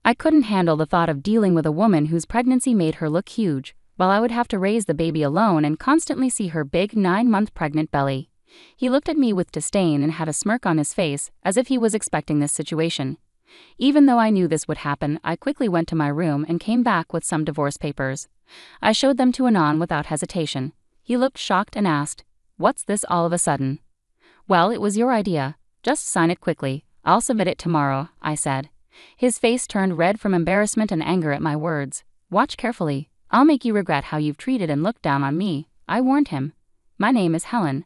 I couldn't handle the thought of dealing with a woman whose pregnancy made her look huge, while I would have to raise the baby alone and constantly see her big 9-month pregnant belly. He looked at me with disdain and had a smirk on his face, as if he was expecting this situation. Even though I knew this would happen, I quickly went to my room and came back with some divorce papers. I showed them to Anand without hesitation. He looked shocked and asked, "What's this all of a sudden?" "Well, it was your idea. Just sign it quickly. I'll submit it tomorrow," I said. His face turned red from embarrassment and anger at my words. "Watch carefully. I'll make you regret how you've treated and looked down on me," I warned him. "My name is Helen.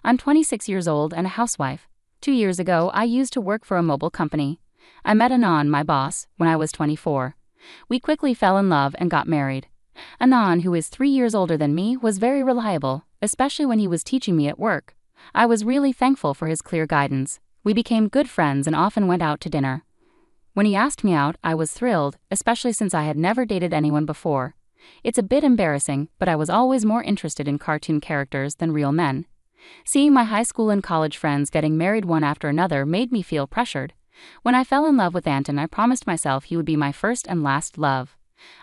I'm 26 years old and a housewife. 2 years ago, I used to work for a mobile company. I met Anand, my boss, when I was 24. We quickly fell in love and got married. Anand, who is 3 years older than me, was very reliable, especially when he was teaching me at work. I was really thankful for his clear guidance. We became good friends and often went out to dinner. When he asked me out, I was thrilled, especially since I had never dated anyone before. It's a bit embarrassing, but I was always more interested in cartoon characters than real men. Seeing my high school and college friends getting married one after another made me feel pressured. When I fell in love with Anton, I promised myself he would be my first and last love.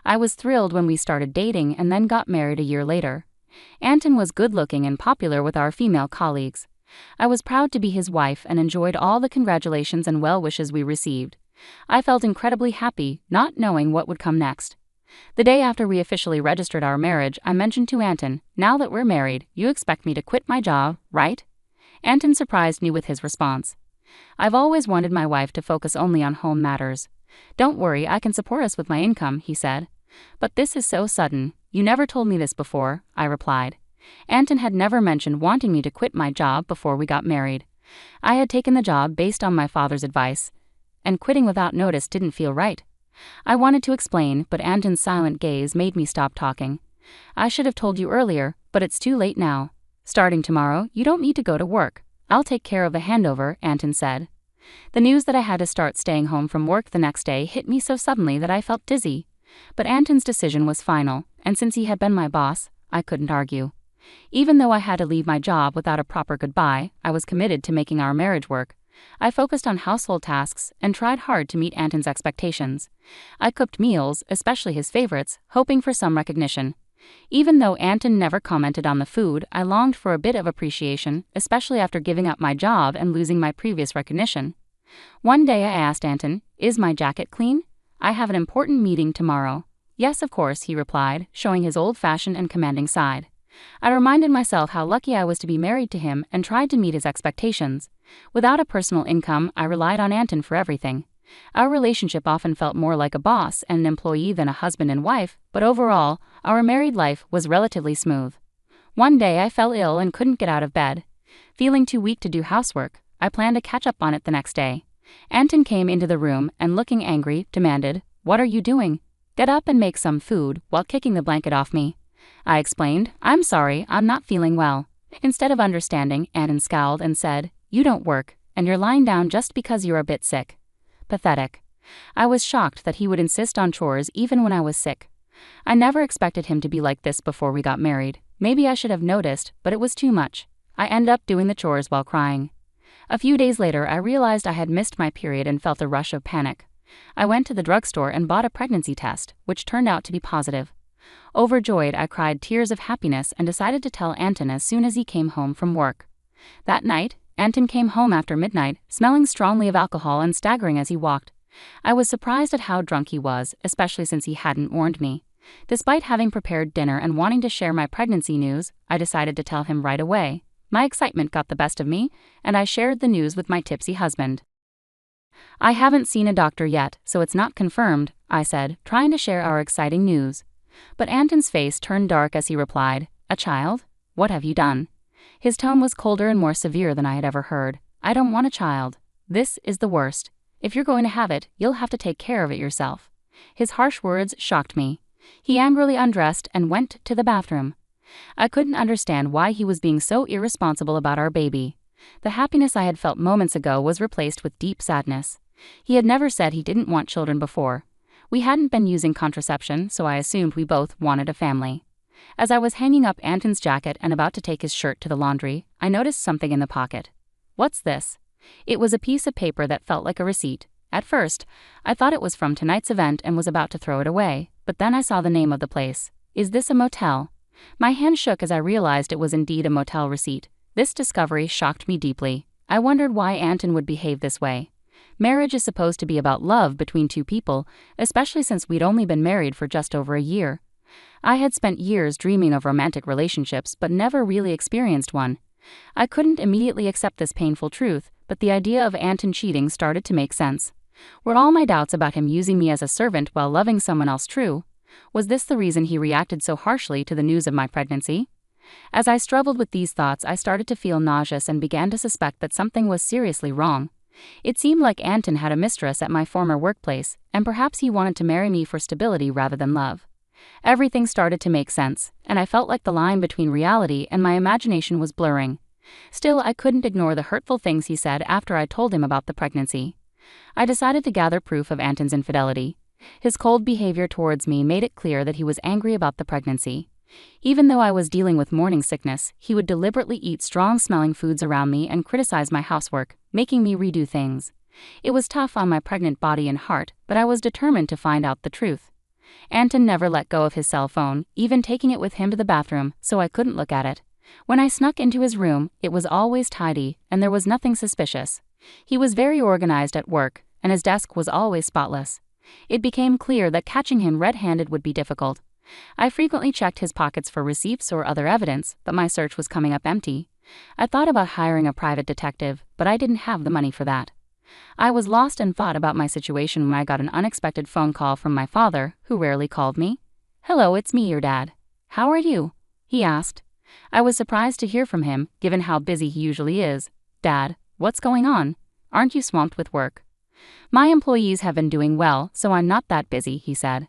I was thrilled when we started dating and then got married a year later. Anton was good-looking and popular with our female colleagues. I was proud to be his wife and enjoyed all the congratulations and well wishes we received. I felt incredibly happy, not knowing what would come next. The day after we officially registered our marriage, I mentioned to Anton, "Now that we're married, you expect me to quit my job, right?" Anton surprised me with his response. "I've always wanted my wife to focus only on home matters. Don't worry, I can support us with my income," he said. "But this is so sudden. You never told me this before," I replied. Anton had never mentioned wanting me to quit my job before we got married. I had taken the job based on my father's advice, and quitting without notice didn't feel right. I wanted to explain, but Anton's silent gaze made me stop talking. "I should have told you earlier, but it's too late now. Starting tomorrow, you don't need to go to work. I'll take care of the handover," Anton said. The news that I had to start staying home from work the next day hit me so suddenly that I felt dizzy. But Anton's decision was final, and since he had been my boss, I couldn't argue. Even though I had to leave my job without a proper goodbye, I was committed to making our marriage work. I focused on household tasks and tried hard to meet Anton's expectations. I cooked meals, especially his favorites, hoping for some recognition. Even though Anton never commented on the food, I longed for a bit of appreciation, especially after giving up my job and losing my previous recognition. One day I asked Anton, "Is my jacket clean? I have an important meeting tomorrow." "Yes, of course," he replied, showing his old-fashioned and commanding side. I reminded myself how lucky I was to be married to him and tried to meet his expectations. Without a personal income, I relied on Anton for everything. Our relationship often felt more like a boss and an employee than a husband and wife, but overall, our married life was relatively smooth. One day I fell ill and couldn't get out of bed. Feeling too weak to do housework, I planned to catch up on it the next day. Anton came into the room and, looking angry, demanded, "What are you doing? Get up and make some food," while kicking the blanket off me. I explained, "I'm sorry, I'm not feeling well." Instead of understanding, Anton scowled and said, "You don't work, and you're lying down just because you're a bit sick." Pathetic. I was shocked that he would insist on chores even when I was sick. I never expected him to be like this before we got married. Maybe I should have noticed, but it was too much. I ended up doing the chores while crying. A few days later, I realized I had missed my period and felt a rush of panic. I went to the drugstore and bought a pregnancy test, which turned out to be positive. Overjoyed, I cried tears of happiness and decided to tell Anton as soon as he came home from work. That night, Anton came home after midnight, smelling strongly of alcohol and staggering as he walked. I was surprised at how drunk he was, especially since he hadn't warned me. Despite having prepared dinner and wanting to share my pregnancy news, I decided to tell him right away. My excitement got the best of me, and I shared the news with my tipsy husband. "I haven't seen a doctor yet, so it's not confirmed," I said, trying to share our exciting news. But Anton's face turned dark as he replied, "A child? What have you done?" His tone was colder and more severe than I had ever heard. "I don't want a child. This is the worst. If you're going to have it, you'll have to take care of it yourself." His harsh words shocked me. He angrily undressed and went to the bathroom. I couldn't understand why he was being so irresponsible about our baby. The happiness I had felt moments ago was replaced with deep sadness. He had never said he didn't want children before. We hadn't been using contraception, so I assumed we both wanted a family. As I was hanging up Anton's jacket and about to take his shirt to the laundry, I noticed something in the pocket. "What's this?" It was a piece of paper that felt like a receipt. At first, I thought it was from tonight's event and was about to throw it away, but then I saw the name of the place. Is this a motel? My hand shook as I realized it was indeed a motel receipt. This discovery shocked me deeply. I wondered why Anton would behave this way. Marriage is supposed to be about love between two people, especially since we'd only been married for just over a year. I had spent years dreaming of romantic relationships but never really experienced one. I couldn't immediately accept this painful truth, but the idea of Anton cheating started to make sense. Were all my doubts about him using me as a servant while loving someone else true? Was this the reason he reacted so harshly to the news of my pregnancy? As I struggled with these thoughts, I started to feel nauseous and began to suspect that something was seriously wrong. It seemed like Anton had a mistress at my former workplace, and perhaps he wanted to marry me for stability rather than love. Everything started to make sense, and I felt like the line between reality and my imagination was blurring. Still, I couldn't ignore the hurtful things he said after I told him about the pregnancy. I decided to gather proof of Anton's infidelity. His cold behavior towards me made it clear that he was angry about the pregnancy. Even though I was dealing with morning sickness, he would deliberately eat strong-smelling foods around me and criticize my housework, making me redo things. It was tough on my pregnant body and heart, but I was determined to find out the truth. Anton never let go of his cell phone, even taking it with him to the bathroom, so I couldn't look at it. When I snuck into his room, it was always tidy, and there was nothing suspicious. He was very organized at work, and his desk was always spotless. It became clear that catching him red-handed would be difficult. I frequently checked his pockets for receipts or other evidence, but my search was coming up empty. I thought about hiring a private detective, but I didn't have the money for that. I was lost and thought about my situation when I got an unexpected phone call from my father, who rarely called me. "Hello, it's me, your dad. How are you?" he asked. I was surprised to hear from him, given how busy he usually is. "Dad, what's going on? Aren't you swamped with work?" "My employees have been doing well, so I'm not that busy," he said.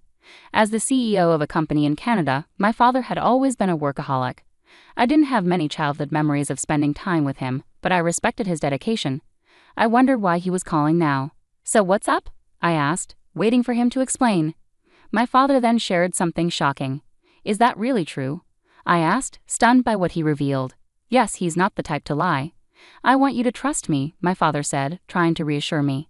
As the CEO of a company in Canada, my father had always been a workaholic. I didn't have many childhood memories of spending time with him, but I respected his dedication. I wondered why he was calling now. "So what's up?" I asked, waiting for him to explain. My father then shared something shocking. "Is that really true?" I asked, stunned by what he revealed. "Yes, he's not the type to lie." "I want you to trust me," my father said, trying to reassure me.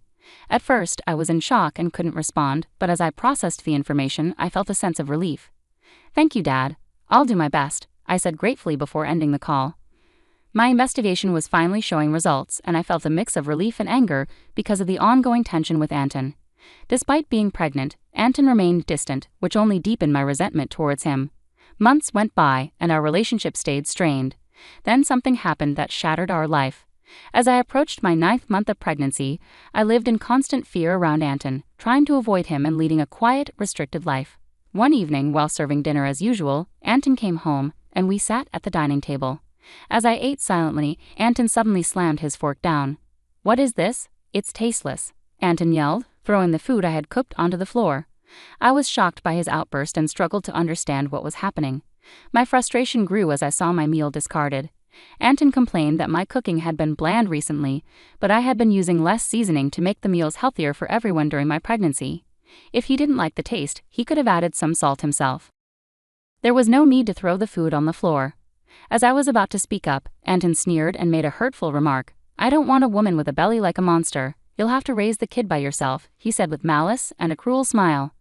At first, I was in shock and couldn't respond, but as I processed the information, I felt a sense of relief. "Thank you, Dad. I'll do my best," I said gratefully before ending the call. My investigation was finally showing results, and I felt a mix of relief and anger because of the ongoing tension with Anton. Despite being pregnant, Anton remained distant, which only deepened my resentment towards him. Months went by, and our relationship stayed strained. Then something happened that shattered our life. As I approached my 9th month of pregnancy, I lived in constant fear around Anton, trying to avoid him and leading a quiet, restricted life. One evening, while serving dinner as usual, Anton came home, and we sat at the dining table. As I ate silently, Anton suddenly slammed his fork down. "What is this? It's tasteless," Anton yelled, throwing the food I had cooked onto the floor. I was shocked by his outburst and struggled to understand what was happening. My frustration grew as I saw my meal discarded. Anton complained that my cooking had been bland recently, but I had been using less seasoning to make the meals healthier for everyone during my pregnancy. If he didn't like the taste, he could have added some salt himself. There was no need to throw the food on the floor. As I was about to speak up, Anton sneered and made a hurtful remark. "I don't want a woman with a belly like a monster. You'll have to raise the kid by yourself," he said with malice and a cruel smile.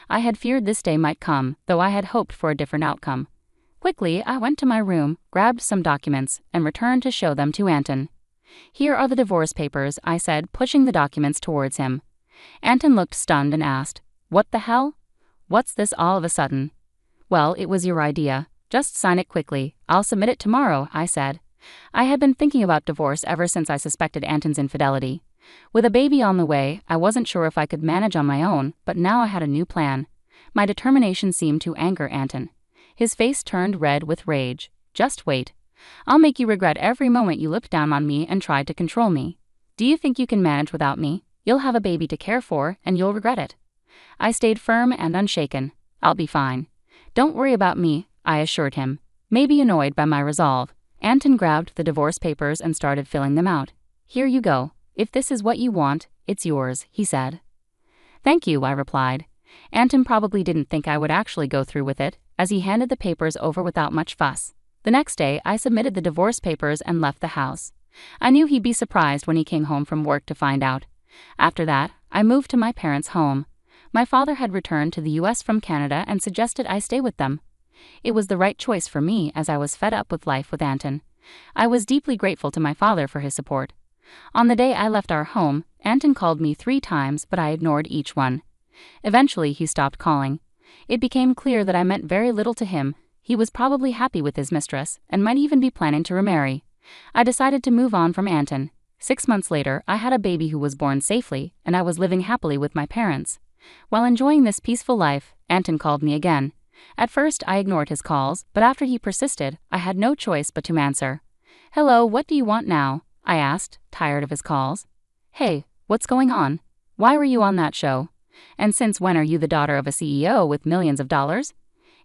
I had feared this day might come, though I had hoped for a different outcome. Quickly, I went to my room, grabbed some documents, and returned to show them to Anton. "Here are the divorce papers," I said, pushing the documents towards him. Anton looked stunned and asked, "What the hell? What's this all of a sudden?" "Well, it was your idea. Just sign it quickly. I'll submit it tomorrow," I said. I had been thinking about divorce ever since I suspected Anton's infidelity. With a baby on the way, I wasn't sure if I could manage on my own, but now I had a new plan. My determination seemed to anger Anton. His face turned red with rage. "Just wait. I'll make you regret every moment you looked down on me and tried to control me. Do you think you can manage without me? You'll have a baby to care for, and you'll regret it." I stayed firm and unshaken. "I'll be fine. Don't worry about me," I assured him. Maybe annoyed by my resolve, Anton grabbed the divorce papers and started filling them out. "Here you go. If this is what you want, it's yours," he said. "Thank you," I replied. Anton probably didn't think I would actually go through with it, as he handed the papers over without much fuss. The next day, I submitted the divorce papers and left the house. I knew he'd be surprised when he came home from work to find out. After that, I moved to my parents' home. My father had returned to the US from Canada and suggested I stay with them. It was the right choice for me as I was fed up with life with Anton. I was deeply grateful to my father for his support. On the day I left our home, Anton called me 3 times, but I ignored each one. Eventually, he stopped calling. It became clear that I meant very little to him. He was probably happy with his mistress and might even be planning to remarry. I decided to move on from Anton. 6 months later, I had a baby who was born safely, and I was living happily with my parents. While enjoying this peaceful life, Anton called me again. At first, I ignored his calls, but after he persisted, I had no choice but to answer. "Hello, what do you want now?" I asked, tired of his calls. "Hey, what's going on? Why were you on that show? And since when are you the daughter of a CEO with millions of dollars?"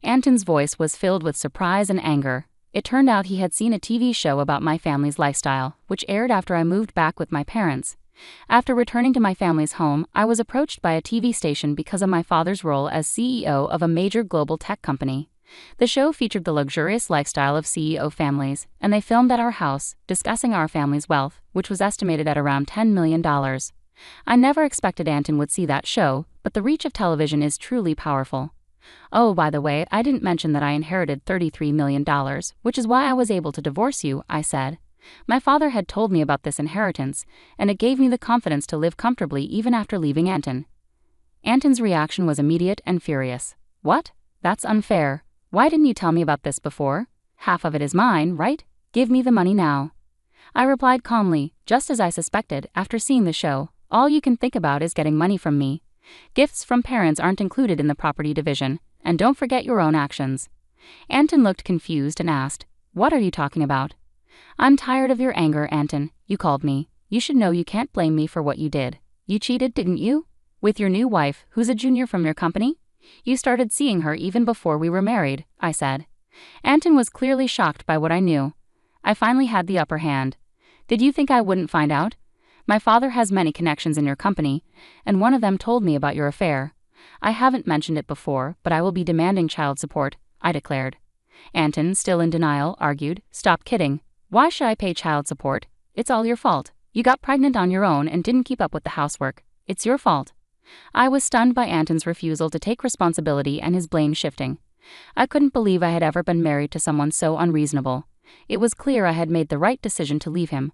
Anton's voice was filled with surprise and anger. It turned out he had seen a TV show about my family's lifestyle, which aired after I moved back with my parents. After returning to my family's home, I was approached by a TV station because of my father's role as CEO of a major global tech company. The show featured the luxurious lifestyle of CEO families, and they filmed at our house, discussing our family's wealth, which was estimated at around $10 million. I never expected Anton would see that show, but the reach of television is truly powerful. "Oh, by the way, I didn't mention that I inherited $33 million, which is why I was able to divorce you," I said. My father had told me about this inheritance, and it gave me the confidence to live comfortably even after leaving Anton. Anton's reaction was immediate and furious. "What? That's unfair. Why didn't you tell me about this before? Half of it is mine, right? Give me the money now." I replied calmly, just as I suspected after seeing the show. "All you can think about is getting money from me. Gifts from parents aren't included in the property division, and don't forget your own actions." Anton looked confused and asked, "What are you talking about?" "I'm tired of your anger, Anton. You called me. You should know you can't blame me for what you did. You cheated, didn't you? With your new wife, who's a junior from your company? You started seeing her even before we were married," I said. Anton was clearly shocked by what I knew. I finally had the upper hand. "Did you think I wouldn't find out? My father has many connections in your company, and one of them told me about your affair. I haven't mentioned it before, but I will be demanding child support," I declared. Anton, still in denial, argued, "Stop kidding. Why should I pay child support? It's all your fault. You got pregnant on your own and didn't keep up with the housework. It's your fault." I was stunned by Anton's refusal to take responsibility and his blame shifting. I couldn't believe I had ever been married to someone so unreasonable. It was clear I had made the right decision to leave him.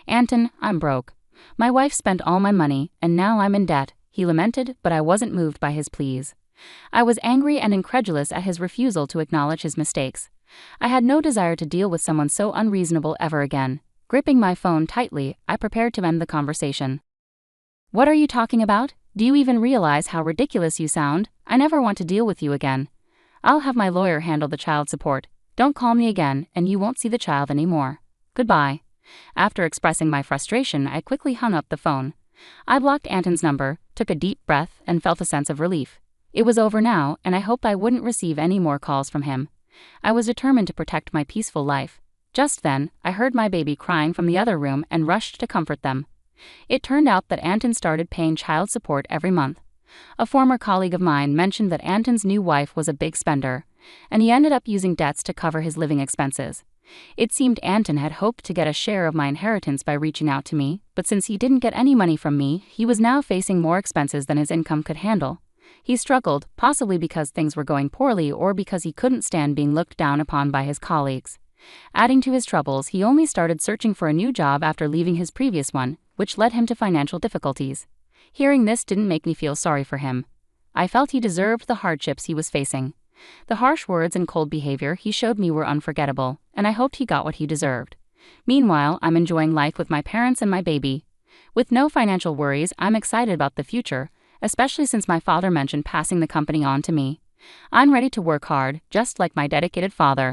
"Anton, I'm broke. My wife spent all my money, and now I'm in debt," he lamented, but I wasn't moved by his pleas. I was angry and incredulous at his refusal to acknowledge his mistakes. I had no desire to deal with someone so unreasonable ever again. Gripping my phone tightly, I prepared to end the conversation. "What are you talking about? Do you even realize how ridiculous you sound? I never want to deal with you again. I'll have my lawyer handle the child support. Don't call me again, and you won't see the child anymore. Goodbye." After expressing my frustration, I quickly hung up the phone. I blocked Anton's number, took a deep breath, and felt a sense of relief. It was over now, and I hoped I wouldn't receive any more calls from him. I was determined to protect my peaceful life. Just then, I heard my baby crying from the other room and rushed to comfort them. It turned out that Anton started paying child support every month. A former colleague of mine mentioned that Anton's new wife was a big spender, and he ended up using debts to cover his living expenses. It seemed Anton had hoped to get a share of my inheritance by reaching out to me, but since he didn't get any money from me, he was now facing more expenses than his income could handle. He struggled, possibly because things were going poorly or because he couldn't stand being looked down upon by his colleagues. Adding to his troubles, he only started searching for a new job after leaving his previous one, which led him to financial difficulties. Hearing this didn't make me feel sorry for him. I felt he deserved the hardships he was facing. The harsh words and cold behavior he showed me were unforgettable, and I hoped he got what he deserved. Meanwhile, I'm enjoying life with my parents and my baby. With no financial worries, I'm excited about the future, especially since my father mentioned passing the company on to me. I'm ready to work hard, just like my dedicated father.